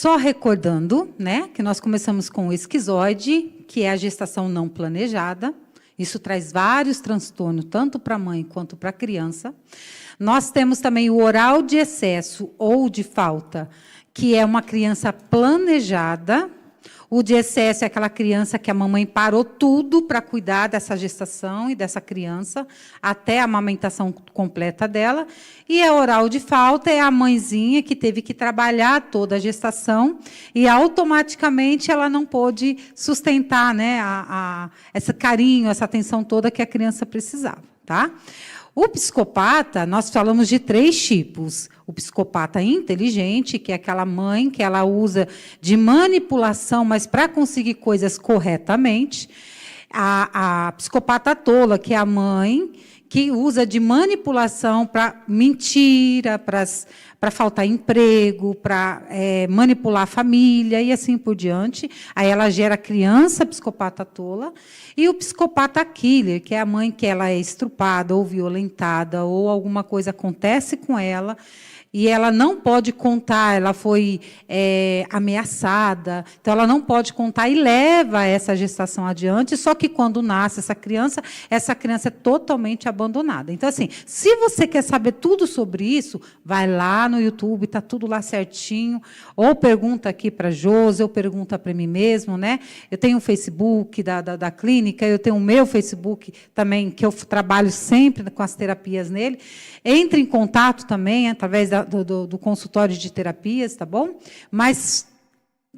Só recordando, né, que nós começamos com o esquizoide, que é a gestação não planejada. Isso traz vários transtornos, tanto para a mãe quanto para a criança. Nós temos também o oral de excesso ou de falta, que é uma criança planejada. O de excesso é aquela criança que a mamãe parou tudo para cuidar dessa gestação e dessa criança, até a amamentação completa dela. E a oral de falta é a mãezinha que teve que trabalhar toda a gestação e, automaticamente, ela não pôde sustentar, né, esse carinho, essa atenção toda que a criança precisava. Tá? O psicopata, nós falamos de 3 tipos. O psicopata inteligente, que é aquela mãe que ela usa de manipulação, mas para conseguir coisas corretamente. A psicopata tola, que é a mãe que usa de manipulação para mentira, para faltar emprego, para manipular a família e assim por diante. Aí ela gera criança psicopata tola. E o psicopata killer, que é a mãe que ela é estrupada ou violentada, ou alguma coisa acontece com ela, e ela não pode contar, ela foi ameaçada, então ela não pode contar e leva essa gestação adiante, só que quando nasce essa criança é totalmente abandonada. Então, assim, se você quer saber tudo sobre isso, vai lá no YouTube, está tudo lá certinho, ou pergunta aqui para a Josi, ou pergunta para mim mesmo, né? Eu tenho um Facebook da clínica, eu tenho o meu Facebook também, que eu trabalho sempre com as terapias nele. Entre em contato também, através do consultório de terapias, tá bom? Mas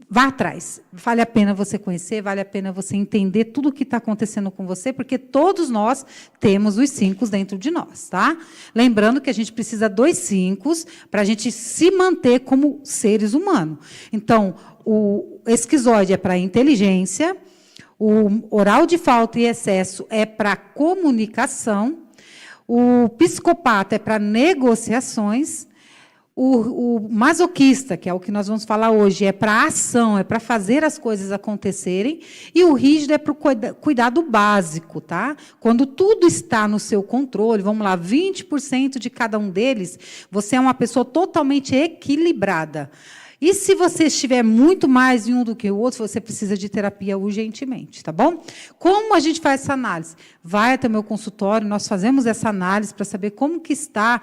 vá atrás. Vale a pena você conhecer, vale a pena você entender tudo o que está acontecendo com você, porque todos nós temos os 5 dentro de nós, tá? Lembrando que a gente precisa dos 5 para a gente se manter como seres humanos. Então, o esquizoide é para a inteligência, o oral de falta e excesso é para a comunicação, o psicopata é para negociações, o masoquista, que é o que nós vamos falar hoje, é para ação, é para fazer as coisas acontecerem, e o rígido é para o cuidado básico, tá? Quando tudo está no seu controle, vamos lá, 20% de cada um deles, você é uma pessoa totalmente equilibrada. E se você estiver muito mais em um do que o outro, você precisa de terapia urgentemente, tá bom? Como a gente faz essa análise? Vai até o meu consultório, nós fazemos essa análise para saber como que está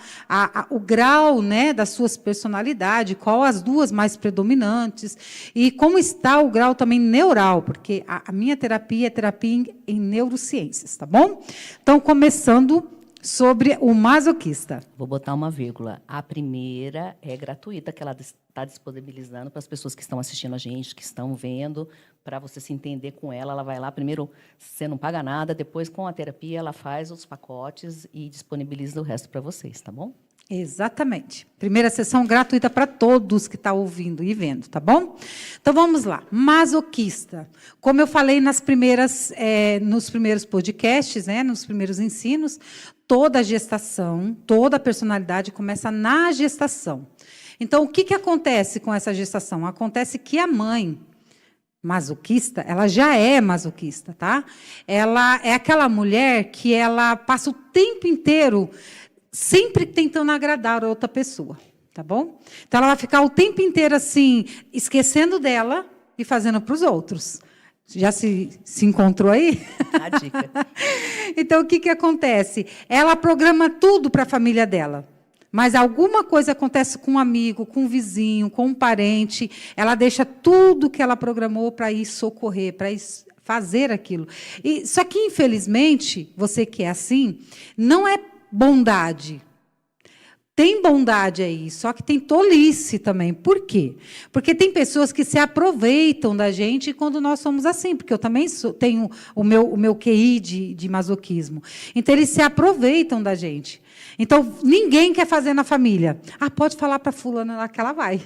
o grau, né, das suas personalidades, qual as 2 mais predominantes, e como está o grau também neural, porque a minha terapia é terapia em neurociências, tá bom? Então, começando sobre o masoquista. Vou botar uma vírgula. A primeira é gratuita, que ela está disponibilizando para as pessoas que estão assistindo a gente, que estão vendo, para você se entender com ela. Ela vai lá, primeiro você não paga nada, depois, com a terapia, ela faz os pacotes e disponibiliza o resto para vocês, tá bom? Exatamente. Primeira sessão gratuita para todos que estão ouvindo e vendo, tá bom? Então, vamos lá. Masoquista. Como eu falei nos primeiros podcasts, né, nos primeiros ensinos, toda a gestação, toda a personalidade começa na gestação. Então, o que acontece com essa gestação? Acontece que a mãe masoquista, ela já é masoquista, tá? Ela é aquela mulher que ela passa o tempo inteiro sempre tentando agradar a outra pessoa, tá bom? Então, ela vai ficar o tempo inteiro assim, esquecendo dela e fazendo para os outros. Já se encontrou aí? A dica. Então, o que acontece? Ela programa tudo para a família dela. Mas alguma coisa acontece com um amigo, com um vizinho, com um parente, ela deixa tudo que ela programou para ir socorrer, para ir fazer aquilo. Só que, infelizmente, você que é assim, não é bondade. Tem bondade aí, só que tem tolice também. Por quê? Porque tem pessoas que se aproveitam da gente quando nós somos assim, porque eu também tenho o meu QI de masoquismo. Então, eles se aproveitam da gente. Então, ninguém quer fazer na família. Ah, pode falar para fulana lá que ela vai.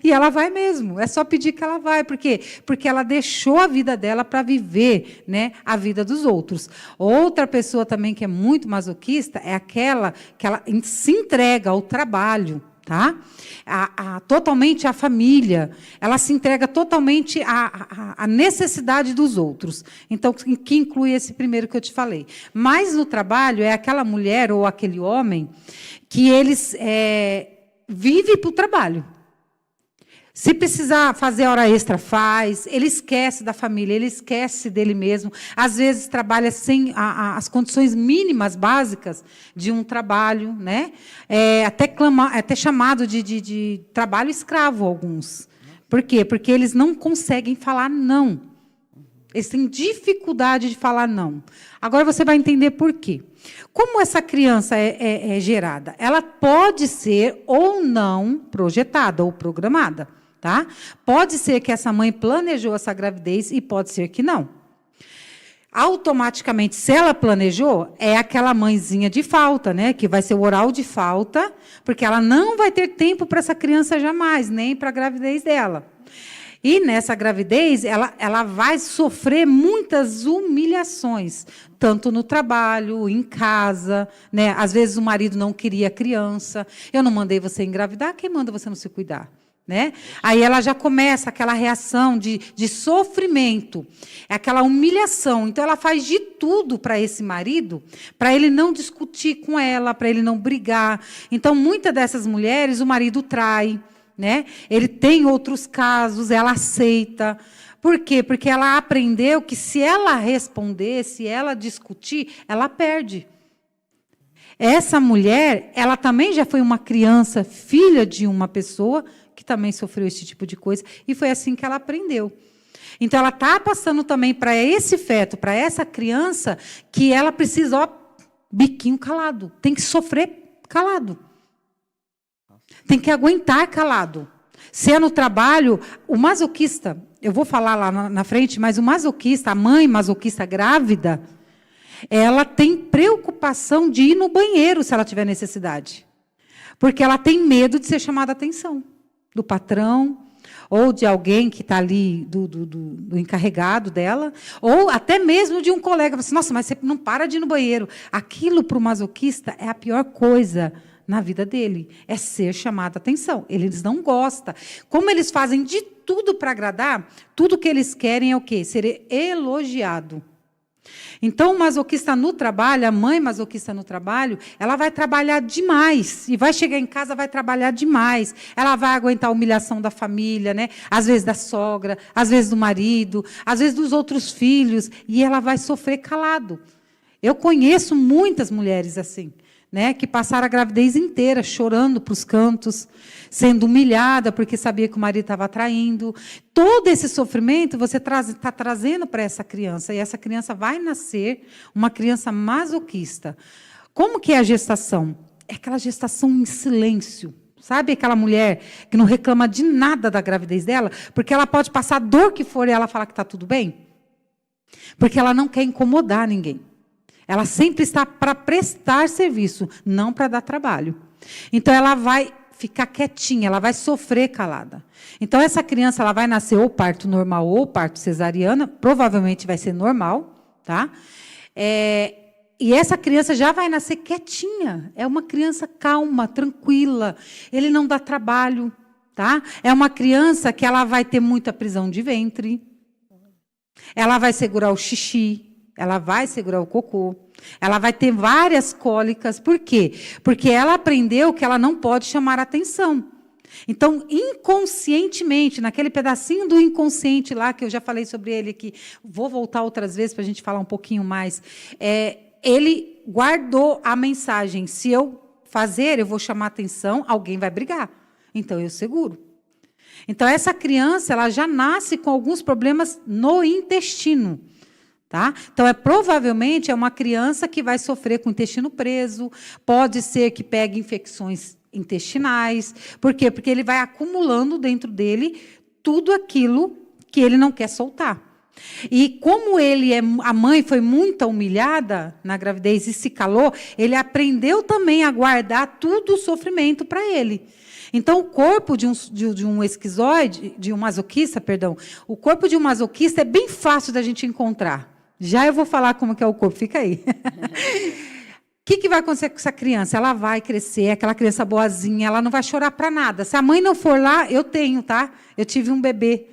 E ela vai mesmo. É só pedir que ela vai. Por quê? Porque ela deixou a vida dela para viver, né, a vida dos outros. Outra pessoa também que é muito masoquista é aquela que ela se entrega ao trabalho. Tá? Totalmente à família, ela se entrega totalmente à necessidade dos outros. Então, que inclui esse primeiro que eu te falei. Mas no trabalho é aquela mulher ou aquele homem que eles vive para o trabalho. Se precisar fazer hora extra, faz. Ele esquece da família, ele esquece dele mesmo. Às vezes, trabalha sem as condições mínimas, básicas de um trabalho. Né? Até chamado de trabalho escravo, alguns. Por quê? Porque eles não conseguem falar não. Eles têm dificuldade de falar não. Agora, você vai entender por quê. Como essa criança é gerada? Ela pode ser ou não projetada ou programada. Tá? Pode ser que essa mãe planejou essa gravidez e pode ser que não. Automaticamente, se ela planejou, é aquela mãezinha de falta, né? Que vai ser o oral de falta, porque ela não vai ter tempo para essa criança jamais, nem para a gravidez dela. E nessa gravidez, ela vai sofrer muitas humilhações, tanto no trabalho, em casa. Né? Às vezes o marido não queria a criança. Eu não mandei você engravidar, quem manda você não se cuidar? Né? Aí ela já começa aquela reação de sofrimento, aquela humilhação. Então, ela faz de tudo para esse marido, para ele não discutir com ela, para ele não brigar. Então, muitas dessas mulheres, o marido trai, né? Ele tem outros casos, ela aceita. Por quê? Porque ela aprendeu que se ela responder, se ela discutir, ela perde. Essa mulher, ela também já foi uma criança, filha de uma pessoa que também sofreu esse tipo de coisa, e foi assim que ela aprendeu. Então, ela está passando também para esse feto, para essa criança, que ela precisa, biquinho calado, tem que sofrer calado. Tem que aguentar calado. Se é no trabalho, o masoquista, eu vou falar lá na frente, mas o masoquista, a mãe masoquista grávida, ela tem preocupação de ir no banheiro se ela tiver necessidade. Porque ela tem medo de ser chamada a atenção do patrão, ou de alguém que está ali, do encarregado dela, ou até mesmo de um colega. Assim, nossa, mas você não para de ir no banheiro. Aquilo, para o masoquista, é a pior coisa na vida dele, é ser chamado a atenção. Eles não gostam. Como eles fazem de tudo para agradar, tudo que eles querem é o quê? Ser elogiado. Então, o masoquista no trabalho, a mãe masoquista no trabalho, ela vai trabalhar demais. E vai chegar em casa, vai trabalhar demais. Ela vai aguentar a humilhação da família, né? Às vezes da sogra, às vezes do marido, às vezes dos outros filhos. E ela vai sofrer calado. Eu conheço muitas mulheres assim, né, que passaram a gravidez inteira chorando para os cantos, sendo humilhada porque sabia que o marido estava traindo. Todo esse sofrimento você está trazendo para essa criança, e essa criança vai nascer uma criança masoquista. Como que é a gestação? É aquela gestação em silêncio. Sabe aquela mulher que não reclama de nada da gravidez dela, porque ela pode passar a dor que for e ela falar que está tudo bem? Porque ela não quer incomodar ninguém. Ela sempre está para prestar serviço, não para dar trabalho. Então, ela vai ficar quietinha, ela vai sofrer calada. Então, essa criança ela vai nascer ou parto normal ou parto cesariana, provavelmente vai ser normal. Tá? E essa criança já vai nascer quietinha. É uma criança calma, tranquila. Ele não dá trabalho. Tá? É uma criança que ela vai ter muita prisão de ventre. Ela vai segurar o xixi. Ela vai segurar o cocô, ela vai ter várias cólicas. Por quê? Porque ela aprendeu que ela não pode chamar a atenção. Então, inconscientemente, naquele pedacinho do inconsciente lá, que eu já falei sobre ele aqui, vou voltar outras vezes para a gente falar um pouquinho mais, ele guardou a mensagem: se eu fazer, eu vou chamar a atenção, alguém vai brigar. Então, eu seguro. Então, essa criança ela já nasce com alguns problemas no intestino. Tá? Então, provavelmente é uma criança que vai sofrer com o intestino preso, pode ser que pegue infecções intestinais. Por quê? Porque ele vai acumulando dentro dele tudo aquilo que ele não quer soltar. E como a mãe foi muito humilhada na gravidez e se calou, ele aprendeu também a guardar todo o sofrimento para ele. Então, o corpo de um esquizoide, de um masoquista, perdão, o corpo de um masoquista é bem fácil da gente encontrar. Já eu vou falar como que é o corpo, fica aí. O que vai acontecer com essa criança? Ela vai crescer, aquela criança boazinha, ela não vai chorar para nada. Se a mãe não for lá, eu tenho, tá? Eu tive um bebê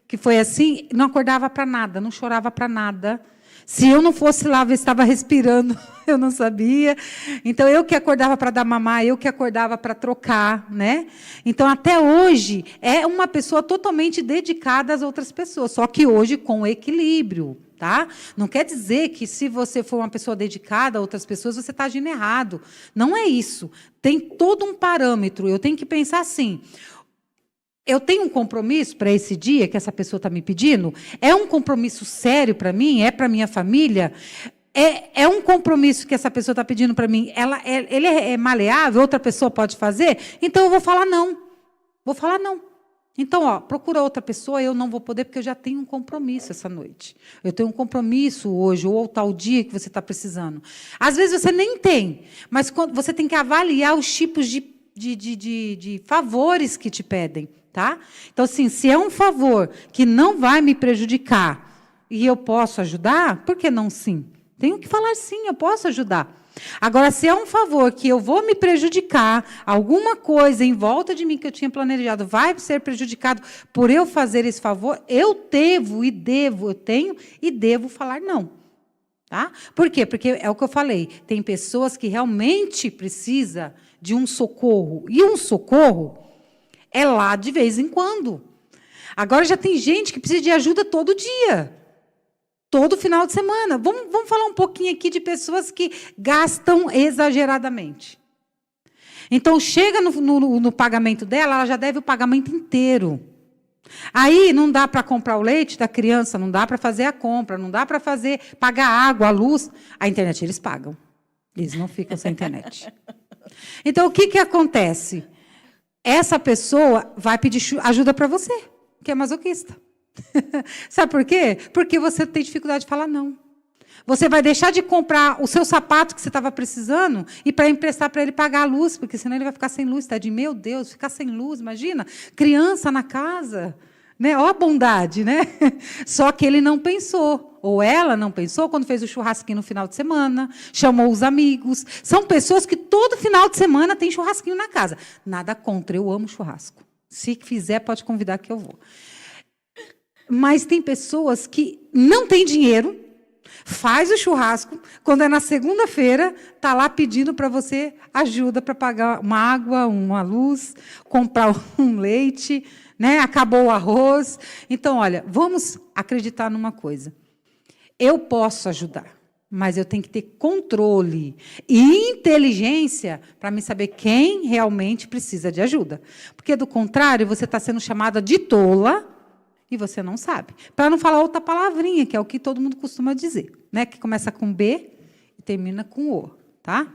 que foi assim, não acordava para nada, não chorava para nada. Se eu não fosse lá ver se estava respirando, eu não sabia. Então, eu que acordava para dar mamar, eu que acordava para trocar, né? Então, até hoje, é uma pessoa totalmente dedicada às outras pessoas, só que hoje com equilíbrio. Tá? Não quer dizer que, se você for uma pessoa dedicada a outras pessoas, você está agindo errado. Não é isso. Tem todo um parâmetro. Eu tenho que pensar assim: eu tenho um compromisso para esse dia que essa pessoa está me pedindo? É um compromisso sério para mim? É para a minha família? É um compromisso que essa pessoa está pedindo para mim? Ele é maleável? Outra pessoa pode fazer? Então, eu vou falar não. Vou falar não. Então, procura outra pessoa, eu não vou poder, porque eu já tenho um compromisso essa noite. Eu tenho um compromisso hoje, ou tal dia que você está precisando. Às vezes você nem tem, mas você tem que avaliar os tipos de favores que te pedem. Tá? Então, assim, se é um favor que não vai me prejudicar e eu posso ajudar, por que não sim? Tenho que falar sim, eu posso ajudar. Agora, se é um favor que eu vou me prejudicar, alguma coisa em volta de mim que eu tinha planejado vai ser prejudicado por eu fazer esse favor, eu tenho e devo falar não. Tá? Por quê? Porque é o que eu falei, tem pessoas que realmente precisam de um socorro, e um socorro é lá de vez em quando. Agora já tem gente que precisa de ajuda todo dia. Todo final de semana. Vamos falar um pouquinho aqui de pessoas que gastam exageradamente. Então, chega no pagamento dela, ela já deve o pagamento inteiro. Aí, não dá para comprar o leite da criança, não dá para fazer a compra, não dá para pagar a água, a luz. A internet eles pagam. Eles não ficam sem internet. Então, o que acontece? Essa pessoa vai pedir ajuda para você, que é masoquista. Sabe por quê? Porque você tem dificuldade de falar não. Você vai deixar de comprar o seu sapato que você estava precisando e para emprestar para ele pagar a luz, porque senão ele vai ficar sem luz. Tadinho, meu Deus, ficar sem luz, imagina. Criança na casa. Né? Ó a bondade, né? Só que ele não pensou, ou ela não pensou, quando fez o churrasquinho no final de semana, chamou os amigos. São pessoas que todo final de semana tem churrasquinho na casa. Nada contra, eu amo churrasco. Se fizer, pode convidar que eu vou. Mas tem pessoas que não têm dinheiro, faz o churrasco, quando é na segunda-feira, está lá pedindo para você ajuda para pagar uma água, uma luz, comprar um leite, né? Acabou o arroz. Então, olha, vamos acreditar numa coisa. Eu posso ajudar, mas eu tenho que ter controle e inteligência para me saber quem realmente precisa de ajuda. Porque, do contrário, você está sendo chamada de tola e você não sabe. Para não falar outra palavrinha, que é o que todo mundo costuma dizer, né? Que começa com B e termina com O. Tá?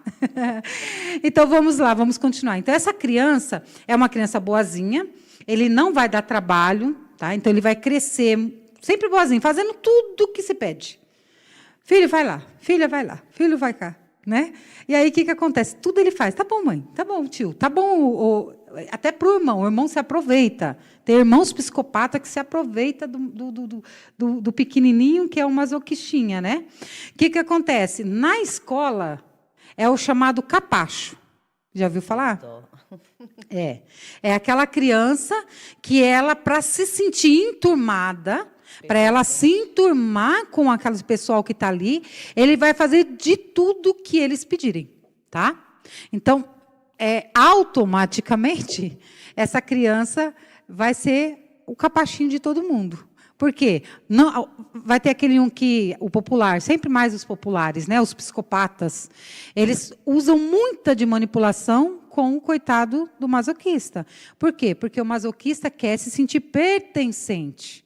Então, vamos lá, vamos continuar. Então, essa criança é uma criança boazinha, ele não vai dar trabalho, tá? Então, ele vai crescer sempre boazinho, fazendo tudo o que se pede. Filho, vai lá. Filha, vai lá. Filho, vai cá. Né? E aí, o que acontece? Tudo ele faz. Tá bom, mãe. Tá bom, tio. Tá bom. Até para o irmão se aproveita. Tem irmãos psicopatas que se aproveitam do pequenininho, que é um masoquistinha. Né? O que acontece? Na escola, é o chamado capacho. Já ouviu falar? É aquela criança que ela, para se sentir enturmada, para ela se enturmar com aquele pessoal que está ali, ele vai fazer de tudo que eles pedirem. Tá? Então, automaticamente, essa criança vai ser o capachinho de todo mundo. Por quê? Não, vai ter aquele o popular, sempre mais os populares, né? Os psicopatas. Eles usam muita de manipulação com o coitado do masoquista. Por quê? Porque o masoquista quer se sentir pertencente.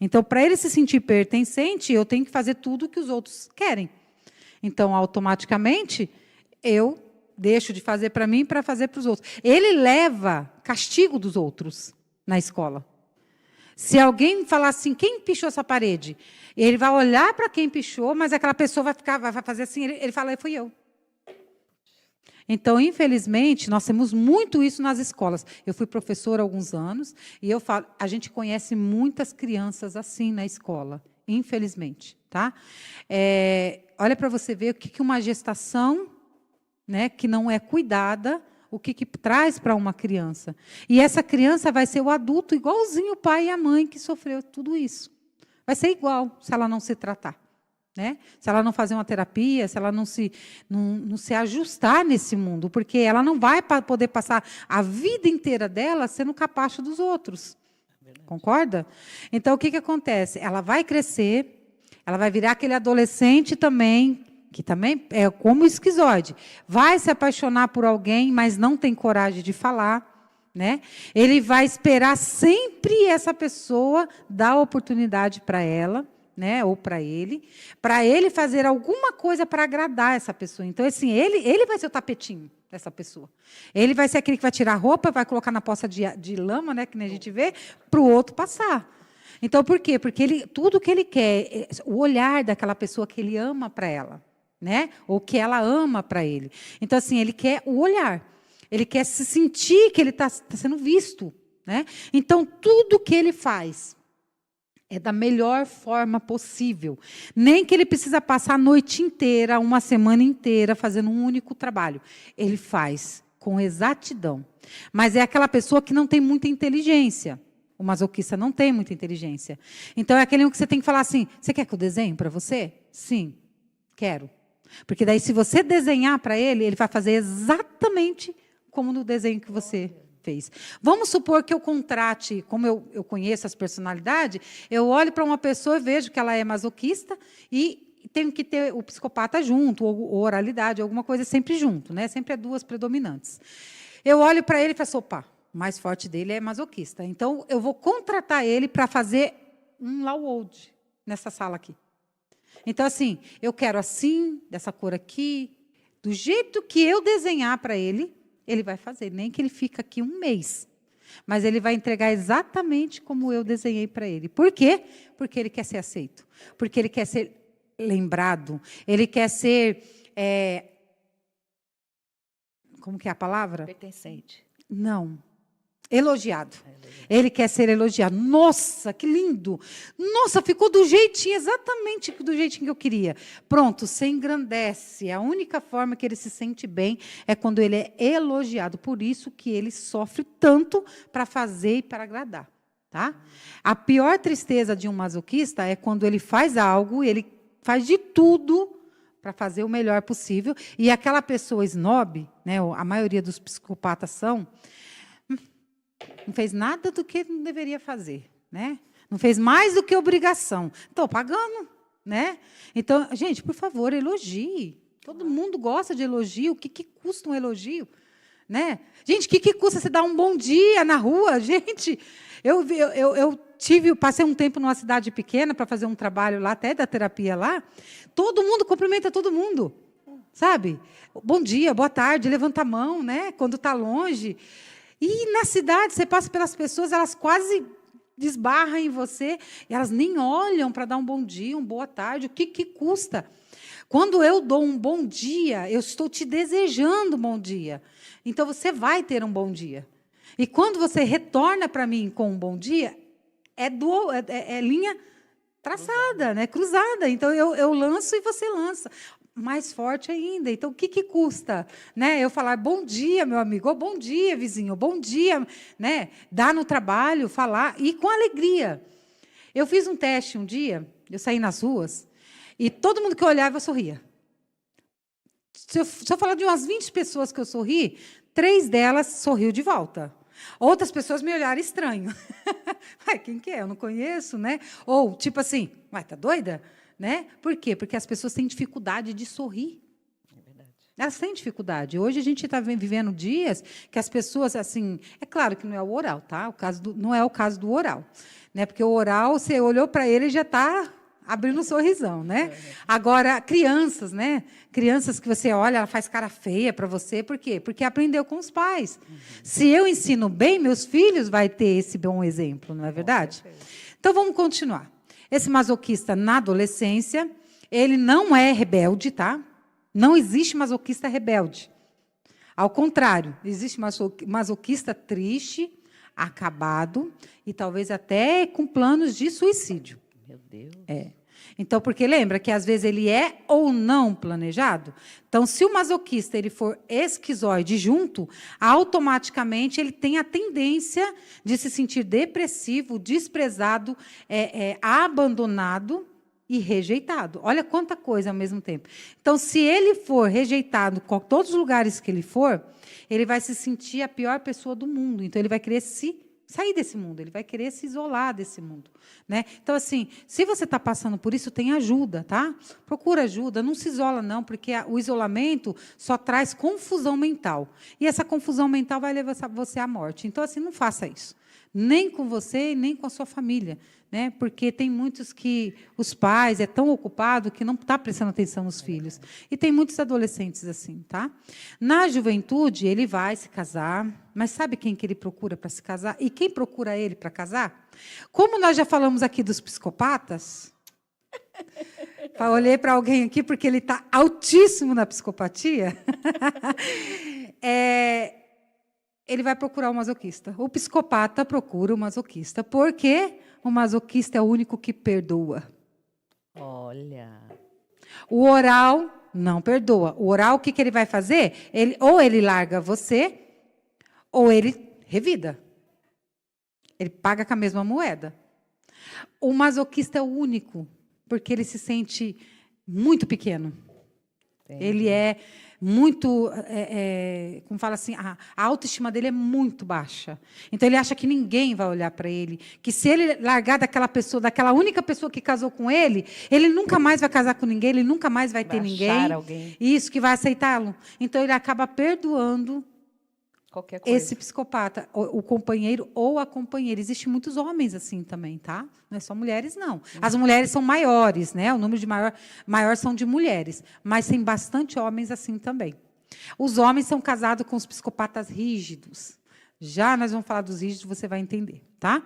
Então, para ele se sentir pertencente, eu tenho que fazer tudo o que os outros querem. Então, automaticamente, eu deixo de fazer para mim para fazer para os outros. Ele leva castigo dos outros na escola. Se alguém falar assim, quem pichou essa parede? Ele vai olhar para quem pichou, mas aquela pessoa vai fazer assim, ele fala, fui eu. Então, infelizmente, nós temos muito isso nas escolas. Eu fui professora há alguns anos, e eu falo, a gente conhece muitas crianças assim na escola, infelizmente. Tá? Olha para você ver o que uma gestação, né, que não é cuidada, o que traz para uma criança. E essa criança vai ser o adulto igualzinho o pai e a mãe que sofreu tudo isso. Vai ser igual se ela não se tratar. né? Se ela não fazer uma terapia, se ela não se ajustar nesse mundo, porque ela não vai poder passar a vida inteira dela sendo capacho dos outros. Concorda? Então, o que acontece? Ela vai crescer, ela vai virar aquele adolescente também, que também é como o esquizoide. Vai se apaixonar por alguém, mas não tem coragem de falar, né? Ele vai esperar sempre essa pessoa dar oportunidade para ela, né, ou para ele fazer alguma coisa para agradar essa pessoa. Então, assim, ele vai ser o tapetinho dessa pessoa. Ele vai ser aquele que vai tirar a roupa, vai colocar na poça de lama, né, que nem a gente vê, para o outro passar. Então, por quê? Porque tudo que ele quer, o olhar daquela pessoa que ele ama para ela, né, ou que ela ama para ele. Então, assim, ele quer o olhar. Ele quer se sentir que ele está sendo visto, né? Então, tudo que ele faz é da melhor forma possível. Nem que ele precisa passar a noite inteira, uma semana inteira, fazendo um único trabalho. Ele faz com exatidão. Mas é aquela pessoa que não tem muita inteligência. O masoquista não tem muita inteligência. Então, é aquele que você tem que falar assim, você quer que eu desenhe para você? Sim, quero. Porque daí, se você desenhar para ele, ele vai fazer exatamente como no desenho que você fez. Vamos supor que eu contrate, como eu conheço as personalidades, eu olho para uma pessoa e vejo que ela é masoquista e tenho que ter o psicopata junto, ou oralidade, alguma coisa sempre junto, né? Sempre é duas predominantes. Eu olho para ele e falo, opa, o mais forte dele é masoquista. Então, eu vou contratar ele para fazer um download nessa sala aqui. Então, assim, eu quero assim, dessa cor aqui, do jeito que eu desenhar para ele vai fazer, nem que ele fique aqui um mês. Mas ele vai entregar exatamente como eu desenhei para ele. Por quê? Porque ele quer ser aceito. Porque ele quer ser lembrado. Ele quer ser... como que é a palavra? Pertencente. Não. Elogiado. Ele quer ser elogiado. Nossa, que lindo! Nossa, ficou do jeitinho, exatamente do jeitinho que eu queria. Pronto, se engrandece. A única forma que ele se sente bem é quando ele é elogiado. Por isso que ele sofre tanto para fazer e para agradar. Tá? A pior tristeza de um masoquista é quando ele faz algo, ele faz de tudo para fazer o melhor possível. E aquela pessoa snob, né, a maioria dos psicopatas são... não fez nada do que não deveria fazer, né? Não fez mais do que obrigação. Estou pagando, né? Então, gente, por favor, elogie. Todo mundo gosta de elogio. O que custa um elogio? Né? Gente, o que custa você dar um bom dia na rua? Gente, eu passei um tempo numa cidade pequena para fazer um trabalho lá, até da terapia lá. Todo mundo cumprimenta todo mundo, sabe? Bom dia, boa tarde, levanta a mão, né? Quando está longe. E na cidade, você passa pelas pessoas, elas quase desbarram em você, e elas nem olham para dar um bom dia, uma boa tarde. O que custa? Quando eu dou um bom dia, eu estou te desejando um bom dia. Então, você vai ter um bom dia. E quando você retorna para mim com um bom dia, é linha traçada, né? Cruzada. Então, eu lanço e você lança. Mais forte ainda. Então, o que custa? Né? Eu falar, bom dia, meu amigo, ou bom dia, vizinho, bom dia, né? Dar no trabalho, falar, e com alegria. Eu fiz um teste um dia, eu saí nas ruas, e todo mundo que eu olhava, eu sorria. Se eu falar de umas 20 pessoas que eu sorri, 3 delas sorriu de volta. Outras pessoas me olharam estranho. Quem que é? Eu não conheço, né? Ou, tipo assim, tá doida? Né? Por quê? Porque as pessoas têm dificuldade de sorrir. É verdade. Elas têm dificuldade. Hoje a gente está vivendo dias que as pessoas, assim, é claro que não é o oral, tá? Não é o caso do oral, né? Porque o oral, você olhou para ele e já está abrindo um sorrisão, né? Agora, crianças, né? Crianças que você olha, ela faz cara feia para você, por quê? Porque aprendeu com os pais. Se eu ensino bem, meus filhos vão ter esse bom exemplo, não é verdade? Então, vamos continuar. Esse masoquista na adolescência, ele não é rebelde, tá? Não existe masoquista rebelde. Ao contrário, existe masoquista triste, acabado e talvez até com planos de suicídio. Meu Deus. Então, porque lembra que às vezes ele é ou não planejado? Então, se o masoquista ele for esquizoide junto, automaticamente ele tem a tendência de se sentir depressivo, desprezado, abandonado, e rejeitado. Olha quanta coisa ao mesmo tempo. Então, se ele for rejeitado em todos os lugares que ele for, ele vai se sentir a pior pessoa do mundo. Então, ele vai querer sair desse mundo, ele vai querer se isolar desse mundo. Né? Então, assim, se você está passando por isso, tem ajuda, tá? Procura ajuda, não se isola, não, porque o isolamento só traz confusão mental. E essa confusão mental vai levar você à morte. Então, assim, não faça isso. Nem com você, nem com a sua família. Né? Porque tem muitos que os pais é tão ocupado que não está prestando atenção nos filhos. E tem muitos adolescentes assim, tá? Na juventude, ele vai se casar, mas sabe quem que ele procura para se casar? E quem procura ele para casar? Como nós já falamos aqui dos psicopatas, olhei para alguém aqui porque ele está altíssimo na psicopatia. Ele vai procurar o masoquista. O psicopata procura o masoquista. Por quê? O masoquista é o único que perdoa. Olha. O oral não perdoa. O oral, o que ele vai fazer? Ou ele larga você, ou ele revida. Ele paga com a mesma moeda. O masoquista é o único, porque ele se sente muito pequeno. Entendi. Ele é muito, como fala assim, a autoestima dele é muito baixa. Então, ele acha que ninguém vai olhar para ele, que se ele largar daquela pessoa, daquela única pessoa que casou com ele nunca mais vai casar com ninguém, ele nunca mais vai ter ninguém. Alguém. Isso, que vai aceitá-lo. Então, ele acaba perdoando qualquer coisa. Esse psicopata, o companheiro ou a companheira. Existem muitos homens assim também, tá? Não é só mulheres, não. As mulheres são maiores, né? O número de maior são de mulheres, mas tem bastante homens assim também. Os homens são casados com os psicopatas rígidos. Já nós vamos falar dos rígidos, você vai entender, tá?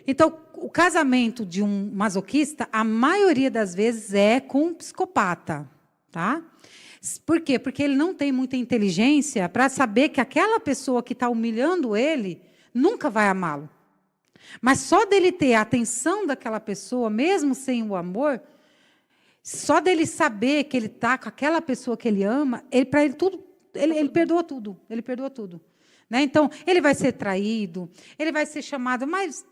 Então, o casamento de um masoquista, a maioria das vezes é com um psicopata, tá? Por quê? Porque ele não tem muita inteligência para saber que aquela pessoa que está humilhando ele nunca vai amá-lo. Mas só dele ter a atenção daquela pessoa, mesmo sem o amor, só dele saber que ele está com aquela pessoa que ele ama, para ele tudo, ele perdoa tudo. Ele perdoa tudo. Né? Então, ele vai ser traído, ele vai ser chamado, mas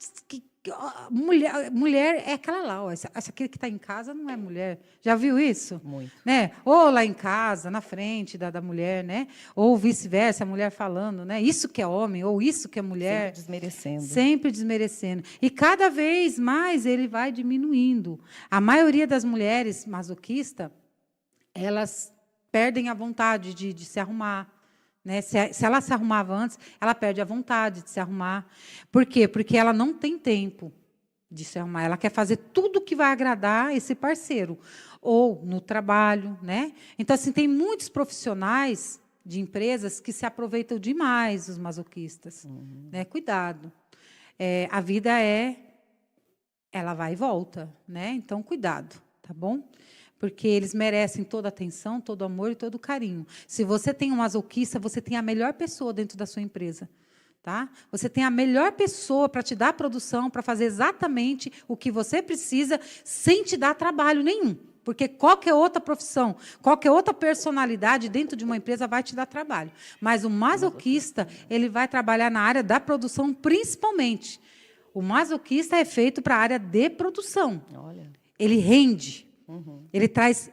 mulher é aquela lá, ó, essa aqui que está em casa não é mulher. Já viu isso? Muito. Né? Ou lá em casa, na frente da mulher, né? Ou vice-versa, a mulher falando, né? Isso que é homem, ou isso que é mulher. Sempre desmerecendo. Sempre desmerecendo. E cada vez mais ele vai diminuindo. A maioria das mulheres masoquistas, elas perdem a vontade de se arrumar. Né? Se ela se arrumava antes, ela perde a vontade de se arrumar. Por quê? Porque ela não tem tempo de se arrumar. Ela quer fazer tudo que vai agradar esse parceiro. Ou no trabalho. Né? Então, assim, tem muitos profissionais de empresas que se aproveitam demais dos masoquistas. Né? Cuidado. A vida ela vai e volta. Né? Então, cuidado. Tá bom? Porque eles merecem toda a atenção, todo o amor e todo o carinho. Se você tem um masoquista, você tem a melhor pessoa dentro da sua empresa. Tá? Você tem a melhor pessoa para te dar a produção, para fazer exatamente o que você precisa, sem te dar trabalho nenhum. Porque qualquer outra profissão, qualquer outra personalidade dentro de uma empresa vai te dar trabalho. Mas o masoquista, ele vai trabalhar na área da produção, principalmente. O masoquista é feito para a área de produção. Olha. Ele rende. Ele traz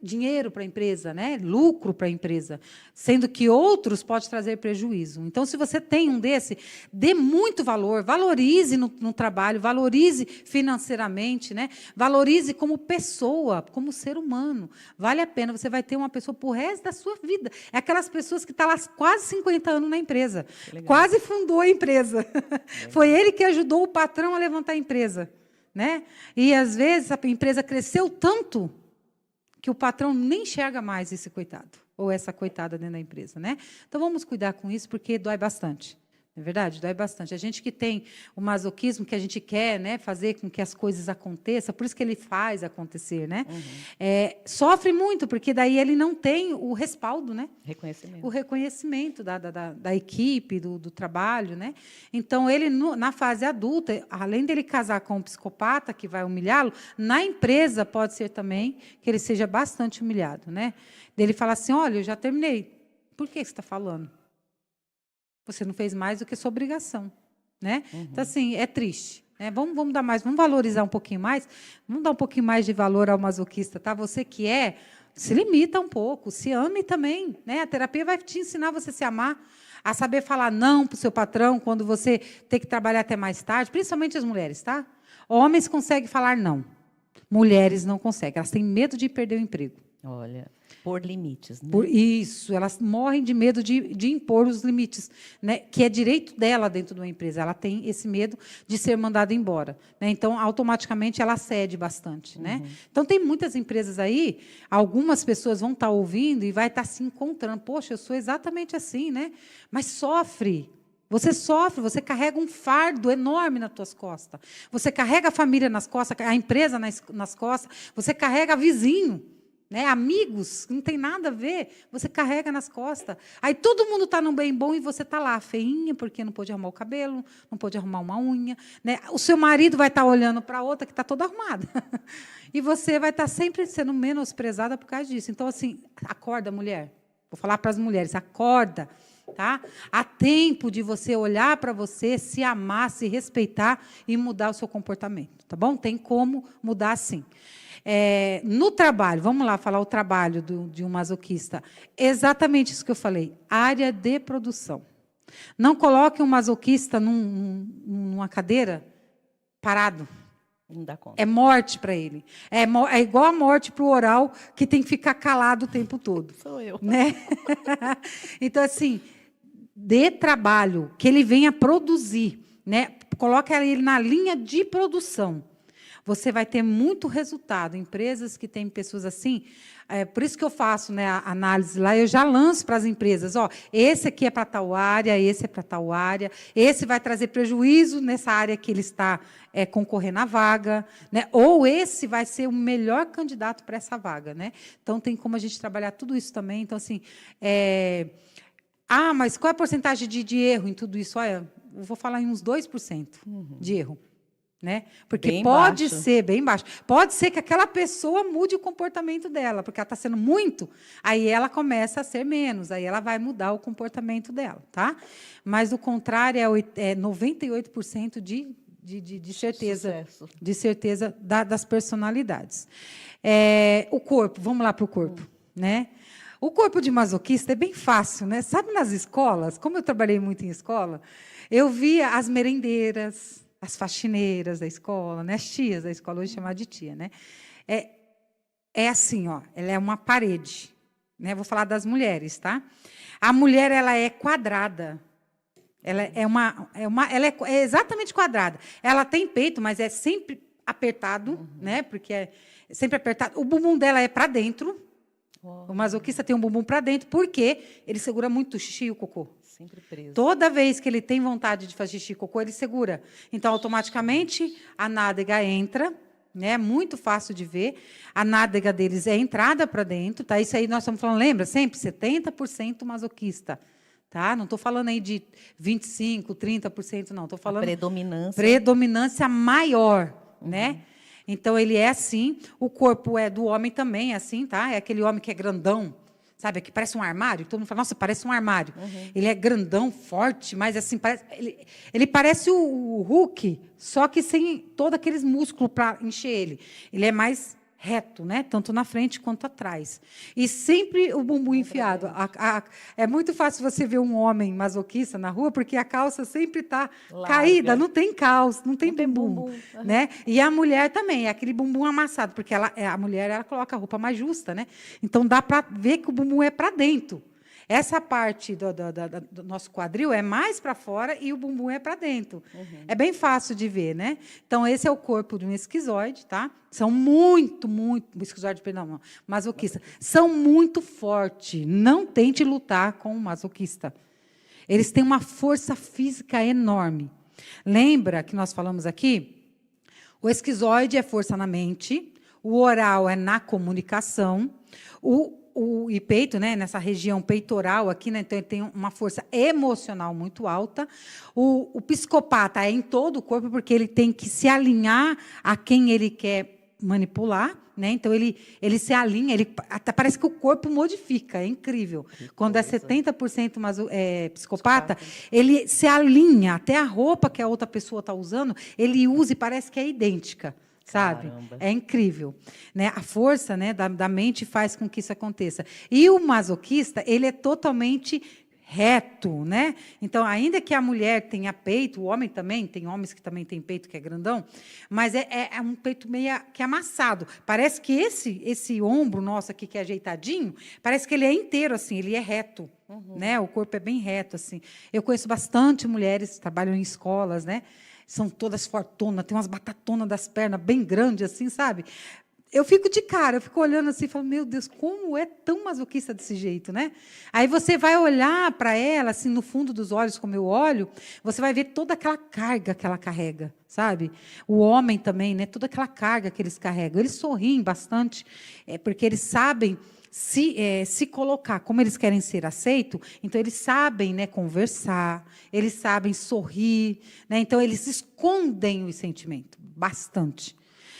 dinheiro para a empresa, né? Lucro para a empresa, sendo que outros podem trazer prejuízo. Então, se você tem um desse, dê muito valor, valorize no trabalho, valorize financeiramente, né? Valorize como pessoa, como ser humano. Vale a pena, você vai ter uma pessoa para o resto da sua vida. É aquelas pessoas que estão lá quase 50 anos na empresa, quase fundou a empresa. Foi ele que ajudou o patrão a levantar a empresa. Né? E, às vezes, a empresa cresceu tanto que o patrão nem enxerga mais esse coitado, ou essa coitada dentro da empresa. Né? Então, vamos cuidar com isso, porque dói bastante. Não é verdade? Dói bastante. A gente que tem o masoquismo, que a gente quer, né, fazer com que as coisas aconteçam, por isso que ele faz acontecer. Né? Sofre muito, porque daí ele não tem o respaldo. Né? Reconhecimento. O reconhecimento da equipe, do trabalho. Né? Então, ele, na fase adulta, além dele casar com um psicopata, que vai humilhá-lo, na empresa pode ser também que ele seja bastante humilhado. Né? Dele falar assim, olha, eu já terminei. Por que você está falando? Você não fez mais do que sua obrigação. Né? Então, assim, é triste. né? Vamos dar mais, vamos valorizar um pouquinho mais, vamos dar um pouquinho mais de valor ao masoquista, tá? Você que se limita um pouco, se ame também, né? A terapia vai te ensinar você a se amar, a saber falar não para o seu patrão quando você tem que trabalhar até mais tarde, principalmente as mulheres, tá? Homens conseguem falar não, mulheres não conseguem, elas têm medo de perder o emprego. Olha, por limites, né? Isso, elas morrem de medo de impor os limites, né? Que é direito dela dentro de uma empresa. Ela tem esse medo de ser mandada embora, né? Então, automaticamente, ela cede bastante, né? Então, tem muitas empresas aí, algumas pessoas vão estar ouvindo e vai estar se encontrando. Poxa, eu sou exatamente assim, né? Mas sofre. Você sofre, você carrega um fardo enorme nas suas costas. Você carrega a família nas costas, a empresa nas costas, você carrega vizinho, né, amigos, não tem nada a ver, você carrega nas costas. Aí todo mundo está num bem bom e você está lá, feinha, porque não pôde arrumar o cabelo, não pôde arrumar uma unha. Né? O seu marido vai estar olhando para a outra que está toda arrumada. E você vai estar sempre sendo menosprezada por causa disso. Então, assim, acorda, mulher. Vou falar para as mulheres, acorda. Tá? Há tempo de você olhar para você, se amar, se respeitar e mudar o seu comportamento. Tá bom? Tem como mudar, sim. No trabalho, vamos lá falar o trabalho de um masoquista. Exatamente isso que eu falei, área de produção. Não coloque um masoquista numa cadeira parado. Não dá conta. É morte para ele. É igual a morte para o oral, que tem que ficar calado o tempo todo. Sou eu. Né? Então, assim, dê trabalho, que ele venha produzir. Né? Coloque ele na linha de produção. Você vai ter muito resultado. Empresas que têm pessoas assim, por isso que eu faço, né, a análise lá, eu já lanço para as empresas, esse aqui é para tal área, esse é para tal área, esse vai trazer prejuízo nessa área que ele está concorrendo à vaga, né, ou esse vai ser o melhor candidato para essa vaga. Né? Então, tem como a gente trabalhar tudo isso também. Então, assim, mas qual é a porcentagem de erro em tudo isso? Olha, eu vou falar em uns 2% de erro. Né? Porque bem pode baixo. ser bem baixo. Pode ser que aquela pessoa mude o comportamento dela, porque ela está sendo muito, aí ela começa a ser menos, aí ela vai mudar o comportamento dela. Tá? Mas, do contrário, é 98% de certeza, de certeza das personalidades. O corpo, vamos lá para o corpo. Né? O corpo de masoquista é bem fácil. Né? Sabe, nas escolas, como eu trabalhei muito em escola, eu via as merendeiras, as faxineiras da escola, né? As tias da escola, hoje chamada de tia. Né? É assim, ela é uma parede. Né? Vou falar das mulheres. Tá? A mulher ela é quadrada. Ela é exatamente quadrada. Ela tem peito, mas é sempre apertado, né? Porque é sempre apertado. O bumbum dela é para dentro. O masoquista tem um bumbum para dentro, porque ele segura muito o xixi e o cocô. Sempre preso. Toda vez que ele tem vontade de fazer xixi e cocô, ele segura. Então, automaticamente, a nádega entra, né? Muito fácil de ver. A nádega deles é entrada para dentro. Tá? Isso aí nós estamos falando, lembra? Sempre 70% masoquista. Tá? Não estou falando aí de 25%, 30%, não. Estou falando predominância maior. Né? Então, ele é assim. O corpo do homem também é assim. Tá? É aquele homem que é grandão. Sabe, que parece um armário. Todo mundo fala, nossa, parece um armário. Ele é grandão, forte, mas assim, ele parece o Hulk, só que sem todos aqueles músculos para encher ele. Ele é mais reto, né? Tanto na frente quanto atrás. E sempre o bumbum enfiado. É muito fácil você ver um homem masoquista na rua, porque a calça sempre está caída, não tem calça, não tem bumbum. Né? E a mulher também, é aquele bumbum amassado, porque a mulher ela coloca a roupa mais justa, né? Então dá para ver que o bumbum é para dentro. Essa parte do nosso quadril é mais para fora e o bumbum é para dentro. É bem fácil de ver, né? Então, esse é o corpo de um esquizoide, tá? São muito, esquizoide, perdão, não, masoquista. São muito fortes. Não tente lutar com um masoquista. Eles têm uma força física enorme. Lembra que nós falamos aqui? O esquizoide é força na mente, o oral é na comunicação, e peito, né, nessa região peitoral aqui, né, então ele tem uma força emocional muito alta. O psicopata é em todo o corpo, porque ele tem que se alinhar a quem ele quer manipular, né? Então, ele se alinha, até parece que o corpo modifica, é incrível. Quando é 70% psicopata, ele se alinha, até a roupa que a outra pessoa está usando, ele usa e parece que é idêntica. Sabe? Caramba. É incrível. Né? A força, né, da mente faz com que isso aconteça. E o masoquista, ele é totalmente reto, né? Então, ainda que a mulher tenha peito, o homem também, tem homens que também têm peito que é grandão, mas é um peito meio que amassado. Parece que esse ombro nosso aqui, que é ajeitadinho, parece que ele é inteiro, assim, ele é reto. Né? O corpo é bem reto, assim. Eu conheço bastante mulheres que trabalham em escolas, né? São todas fortonas, tem umas batatonas das pernas bem grandes, assim, sabe? Eu fico de cara, eu fico olhando assim e falo, meu Deus, como é tão masoquista desse jeito, né? Aí você vai olhar para ela, assim, no fundo dos olhos, como eu olho, você vai ver toda aquela carga que ela carrega, sabe? O homem também, né? Toda aquela carga que eles carregam. Eles sorriem bastante, porque eles sabem se colocar, como eles querem ser aceitos, então eles sabem, né, conversar, eles sabem sorrir, né? Então eles escondem o sentimento bastante.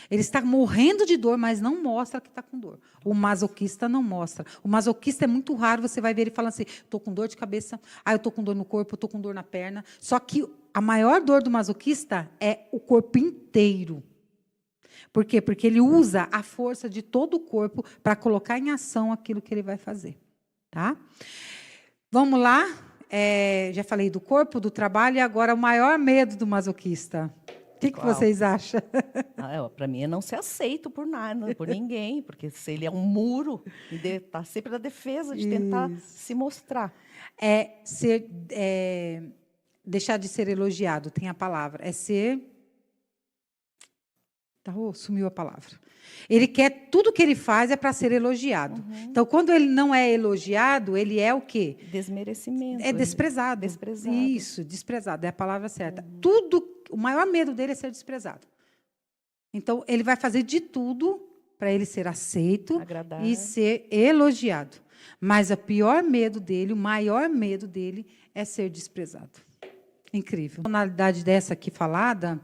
Ele está morrendo de dor, mas não mostra que está com dor. O masoquista não mostra. O masoquista é muito raro, você vai ver ele falando assim, estou com dor de cabeça, eu estou com dor no corpo, estou com dor na perna. Só que a maior dor do masoquista é o corpo inteiro. Por quê? Porque ele usa a força de todo o corpo para colocar em ação aquilo que ele vai fazer. Tá? Vamos lá. Já falei do corpo, do trabalho, e agora o maior medo do masoquista. O que vocês acham? Para mim é não ser aceito por nada, por ninguém, porque se ele é um muro, está sempre na defesa de tentar se mostrar. Deixar de ser elogiado, tem a palavra. É ser... sumiu a palavra. Ele quer, tudo que ele faz é para ser elogiado. Então, quando ele não é elogiado, ele é o quê? Desmerecimento. É desprezado. Desprezado. Isso, desprezado, é a palavra certa. O maior medo dele é ser desprezado. Então, ele vai fazer de tudo para ele ser aceito, agradar, e ser elogiado. Mas o pior medo dele, o maior medo dele é ser desprezado. Incrível. A tonalidade dessa aqui falada...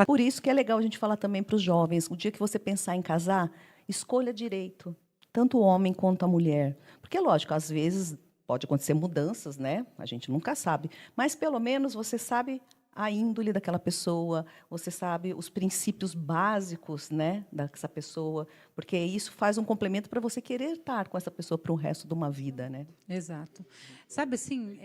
Por isso que é legal a gente falar também para os jovens, o dia que você pensar em casar, escolha direito, tanto o homem quanto a mulher. Porque, lógico, às vezes pode acontecer mudanças, né? A gente nunca sabe. Mas, pelo menos, você sabe a índole daquela pessoa, você sabe os princípios básicos, né, dessa pessoa, porque isso faz um complemento para você querer estar com essa pessoa para o resto de uma vida, né? Exato. Sabe assim...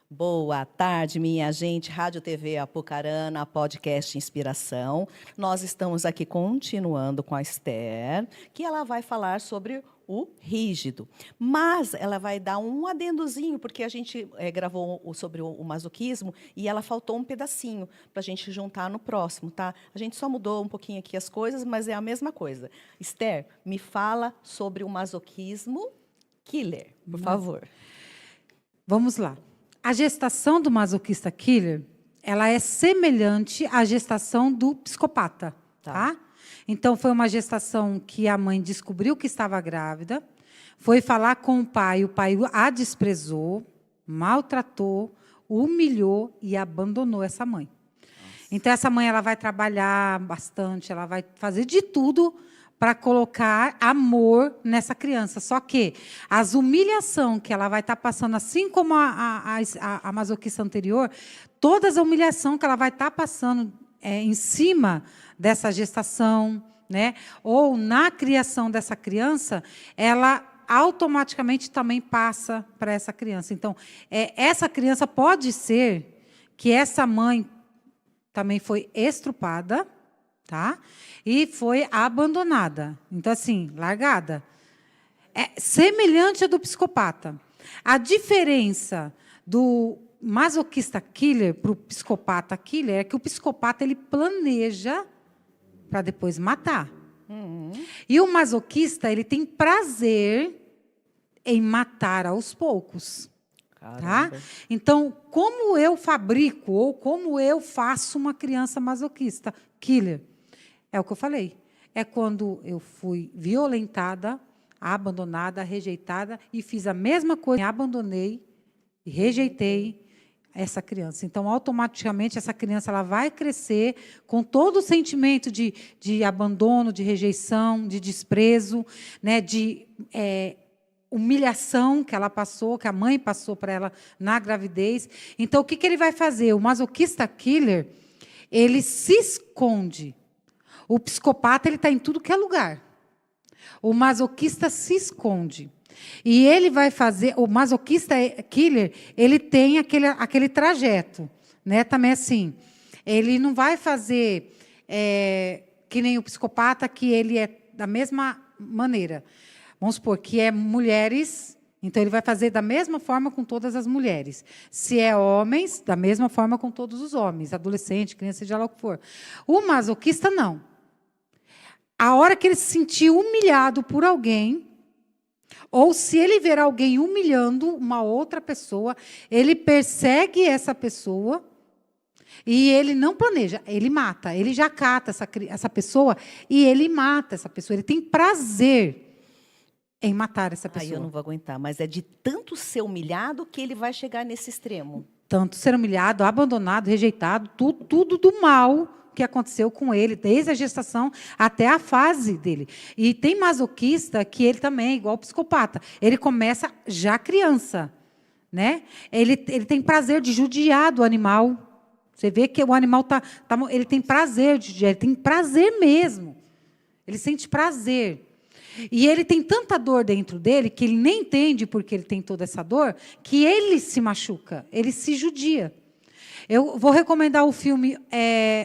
Boa tarde, minha gente. Rádio TV Apucarana, podcast Inspiração. Nós estamos aqui continuando com a Esther, que ela vai falar sobre o rígido. Mas ela vai dar um adendozinho, porque a gente gravou sobre o masoquismo e ela faltou um pedacinho para a gente juntar no próximo, tá? A gente só mudou um pouquinho aqui as coisas, mas é a mesma coisa. Esther, me fala sobre o masoquismo killer, por favor. Vamos lá. A gestação do masoquista killer, ela é semelhante à gestação do psicopata, tá? Então, foi uma gestação que a mãe descobriu que estava grávida, foi falar com o pai a desprezou, maltratou, humilhou e abandonou essa mãe. Então, essa mãe ela vai trabalhar bastante, ela vai fazer de tudo para colocar amor nessa criança. Só que as humilhações que ela vai estar passando, assim como a masoquista anterior, todas as humilhações que ela vai estar passando em cima dessa gestação, né, ou na criação dessa criança, ela automaticamente também passa para essa criança. Então, essa criança pode ser que essa mãe também foi estrupada, tá? E foi abandonada. Então, assim, largada. É semelhante à do psicopata. A diferença do masoquista killer para o psicopata killer é que o psicopata ele planeja para depois matar. E o masoquista ele tem prazer em matar aos poucos. Tá? Então, como eu fabrico ou como eu faço uma criança masoquista killer? É o que eu falei. É quando eu fui violentada, abandonada, rejeitada e fiz a mesma coisa. Me abandonei, rejeitei, essa criança. Então, automaticamente, essa criança ela vai crescer com todo o sentimento de abandono, de rejeição, de desprezo, né, de humilhação que ela passou, que a mãe passou para ela na gravidez. Então, o que ele vai fazer? O masoquista killer, ele se esconde. O psicopata ele está em tudo que é lugar. O masoquista se esconde. E ele vai fazer, o masoquista killer, ele tem aquele trajeto, né? Também assim, ele não vai fazer que nem o psicopata, que ele é da mesma maneira. Vamos supor que é mulheres, então ele vai fazer da mesma forma com todas as mulheres. Se é homens, da mesma forma com todos os homens, adolescente, criança, seja lá o que for. O masoquista, não. A hora que ele se sentir humilhado por alguém, ou se ele ver alguém humilhando uma outra pessoa, ele persegue essa pessoa e ele não planeja, ele mata. Ele já cata essa pessoa e ele mata essa pessoa. Ele tem prazer em matar essa pessoa. Aí eu não vou aguentar, mas é de tanto ser humilhado que ele vai chegar nesse extremo. Tanto ser humilhado, abandonado, rejeitado, tudo do mal que aconteceu com ele, desde a gestação até a fase dele. E tem masoquista que ele também, igual o psicopata, ele começa já criança, né? Ele tem prazer de judiar do animal. Você vê que o animal ele tem prazer de judiar, ele tem prazer mesmo. Ele sente prazer. E ele tem tanta dor dentro dele que ele nem entende porque ele tem toda essa dor, que ele se machuca, ele se judia. Eu vou recomendar o filme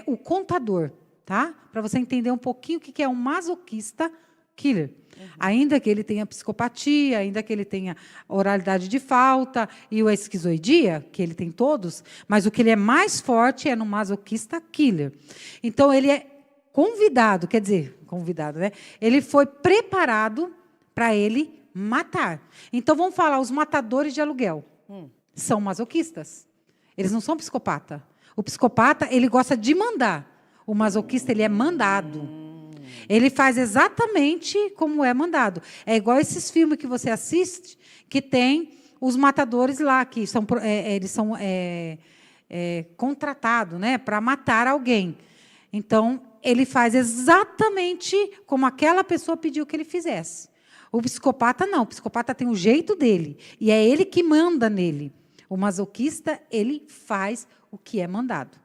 O Contador, tá? Para você entender um pouquinho o que é um masoquista killer. Uhum. Ainda que ele tenha psicopatia, ainda que ele tenha oralidade de falta e a esquizoidia, que ele tem todos, mas o que ele é mais forte é no masoquista killer. Então, ele é convidado, né? Ele foi preparado para ele matar. Então, vamos falar, os matadores de aluguel são masoquistas. Eles não são psicopata. O psicopata, ele gosta de mandar. O masoquista, ele é mandado. Ele faz exatamente como é mandado. É igual esses filmes que você assiste, que tem os matadores lá, que eles são contratados, né, para matar alguém. Então, ele faz exatamente como aquela pessoa pediu que ele fizesse. O psicopata, não. O psicopata tem o jeito dele. E é ele que manda nele. O masoquista, ele faz o que é mandado.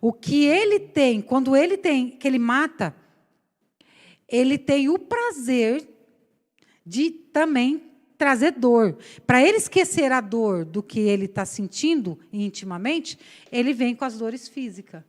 O que ele tem, quando ele tem, que ele mata, ele tem o prazer de também trazer dor. Para ele esquecer a dor do que ele está sentindo intimamente, ele vem com as dores físicas.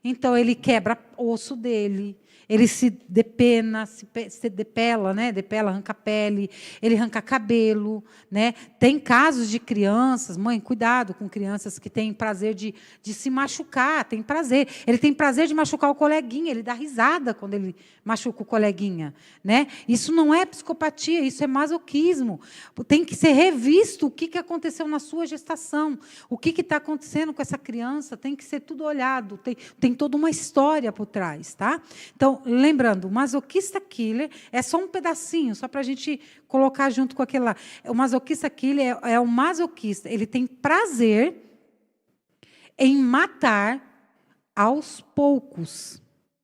Então, ele quebra osso dele, ele se depena, se depela, né? Depela, arranca pele, ele arranca cabelo, né? Tem casos de crianças, mãe, cuidado com crianças que têm prazer de se machucar, tem prazer. Ele tem prazer de machucar o coleguinha, ele dá risada quando ele machuca o coleguinha, né? Isso não é psicopatia, isso é masoquismo. Tem que ser revisto o que aconteceu na sua gestação, o que está acontecendo com essa criança, tem que ser tudo olhado, tem toda uma história por trás, tá? Então, lembrando, o masoquista killer é só um pedacinho, só para a gente colocar junto com aquele lá. O masoquista killer é o masoquista, ele tem prazer em matar aos poucos.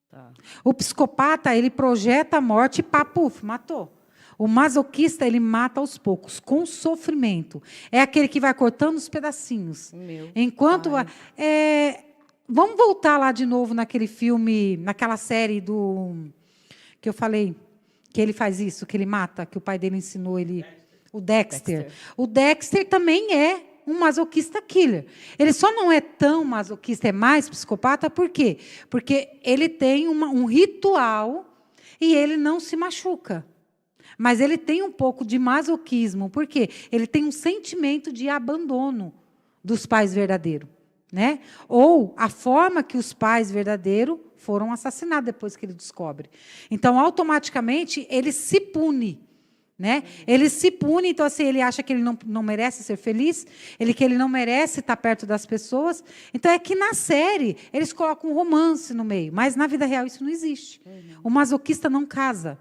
Tá. O psicopata, ele projeta a morte e puf, matou. O masoquista, ele mata aos poucos, com sofrimento. É aquele que vai cortando os pedacinhos. Enquanto... vamos voltar lá de novo naquele filme, naquela série que eu falei, que ele faz isso, que ele mata, que o pai dele ensinou ele... O Dexter. O Dexter também é um masoquista killer. Ele só não é tão masoquista, é mais psicopata, por quê? Porque ele tem um ritual e ele não se machuca. Mas ele tem um pouco de masoquismo, por quê? Ele tem um sentimento de abandono dos pais verdadeiros. Né? Ou a forma que os pais verdadeiros foram assassinados depois que ele descobre. Então, automaticamente, ele se pune. Né? Ele se pune, então assim, ele acha que ele não merece ser feliz, que ele não merece estar perto das pessoas. Então, é que na série, eles colocam um romance no meio, mas na vida real isso não existe. O masoquista não casa,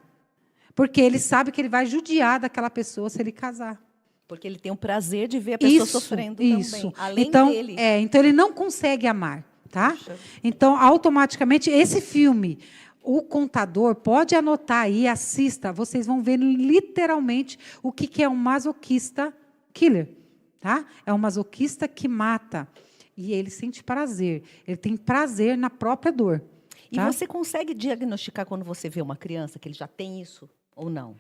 porque ele sabe que ele vai judiar daquela pessoa se ele casar. Porque ele tem o prazer de ver a pessoa sofrendo também, além então, dele. Então, ele não consegue amar, tá? Puxa. Então, automaticamente, esse filme, o contador, pode anotar aí, assista, vocês vão ver literalmente o que é um masoquista killer, tá? É um masoquista que mata. E ele sente prazer, ele tem prazer na própria dor. E tá? você consegue diagnosticar quando você vê uma criança que ele já tem isso ou não?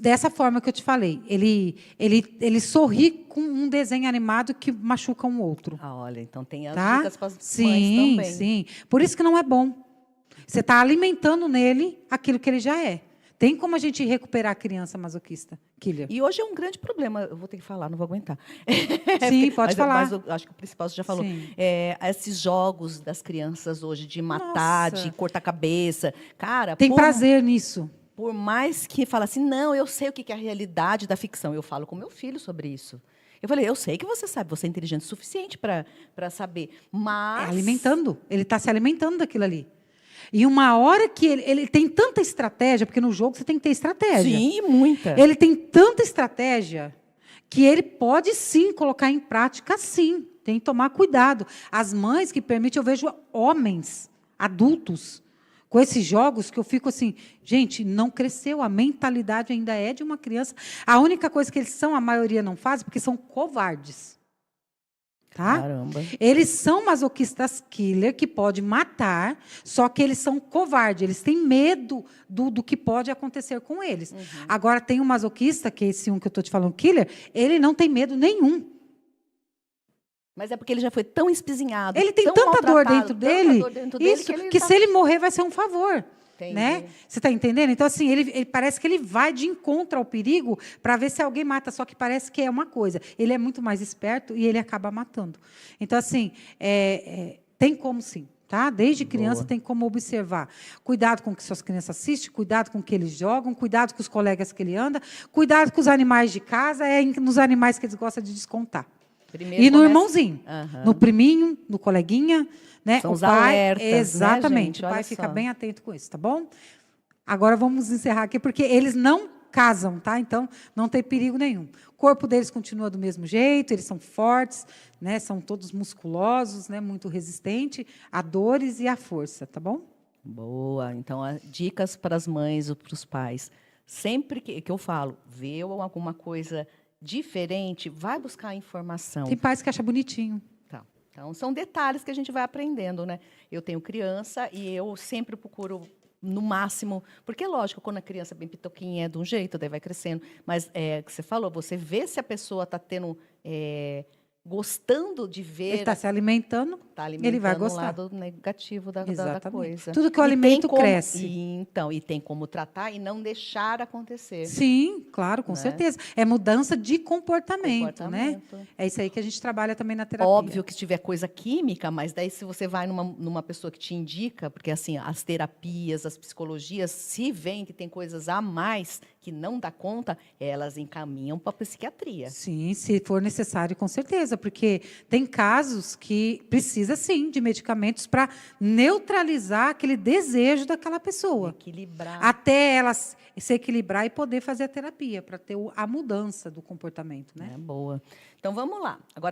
Dessa forma que eu te falei, ele sorri com um desenho animado que machuca um outro. Ah, olha, então tem as Tá? dicas para as mães Sim, também. sim. Por isso que não é bom. Você está alimentando nele aquilo que ele já é. Tem como a gente recuperar a criança masoquista, killer? E hoje é um grande problema, eu vou ter que falar, não vou aguentar. Sim, pode falar. Mas eu acho que o principal você já falou. Sim. Esses jogos das crianças hoje de matar, Nossa. de cortar a cabeça. Cara, Tem prazer nisso. Por mais que fale assim, não, eu sei o que é a realidade da ficção. Eu falo com meu filho sobre isso. Eu falei, eu sei que você sabe, você é inteligente o suficiente para saber, mas... É alimentando. Ele está se alimentando daquilo ali. E uma hora que ele tem tanta estratégia, porque no jogo você tem que ter estratégia. Sim, muita. Ele tem tanta estratégia que ele pode, sim, colocar em prática, sim. Tem que tomar cuidado. As mães que permitem, eu vejo homens, adultos, com esses jogos que eu fico assim, gente, não cresceu, a mentalidade ainda é de uma criança. A única coisa que eles são, a maioria não faz, porque são covardes. Tá? Caramba. Eles são masoquistas killer, que pode matar, só que eles são covardes, eles têm medo do que pode acontecer com eles. Uhum. Agora, tem um masoquista, que é esse um que eu estou te falando, killer, ele não tem medo nenhum. Mas é porque ele já foi tão espizinhado, Ele tem tão tanta dor maltratado, dentro tanta dele, dor dentro dele isso, ele que tá... se ele morrer vai ser um favor. Entendi. Né? Você está entendendo? Então, assim, ele parece que ele vai de encontro ao perigo para ver se alguém mata, só que parece que é uma coisa. Ele é muito mais esperto e ele acaba matando. Então, assim, tem como sim. Tá? Desde criança Boa. tem como observar. Cuidado com o que suas crianças assistem, cuidado com o que eles jogam, cuidado com os colegas que ele anda, cuidado com os animais de casa, nos animais que eles gostam de descontar. Primeiro E no começa... irmãozinho, no priminho, no coleguinha, né? São o os pai, alertas, exatamente, né, gente? o pai Olha fica só. bem atento com isso, tá bom? Agora vamos encerrar aqui, porque eles não casam, tá? Então, não tem perigo nenhum. O corpo deles continua do mesmo jeito, eles são fortes, né? São todos musculosos, né? Muito resistentes a dores e à força, tá bom? Boa. Então, dicas para as mães ou para os pais. Sempre que eu falo, vê alguma coisa diferente, vai buscar informação. Tem pais que acham bonitinho. Tá. Então, são detalhes que a gente vai aprendendo, né? Eu tenho criança e eu sempre procuro, no máximo... Porque, lógico, quando a criança é bem pitoquinha, é de um jeito, daí vai crescendo. Mas, que você falou, você vê se a pessoa está tendo... gostando de ver... Ele está se alimentando, ele vai o gostar. lado negativo da coisa. Tudo que eu alimento cresce. E tem como tratar e não deixar acontecer. Sim, claro, com Né? certeza. É mudança de comportamento, né? Comportamento. É isso aí que a gente trabalha também na terapia. Óbvio que se tiver coisa química, mas daí se você vai numa pessoa que te indica, porque assim, as terapias, as psicologias, se veem que tem coisas a mais que não dá conta, elas encaminham para a psiquiatria. Sim, se for necessário, com certeza, porque tem casos que precisa, sim, de medicamentos para neutralizar aquele desejo daquela pessoa. Equilibrar. Até ela se equilibrar e poder fazer a terapia, para ter a mudança do comportamento, né? Boa. Então, vamos lá. Agora,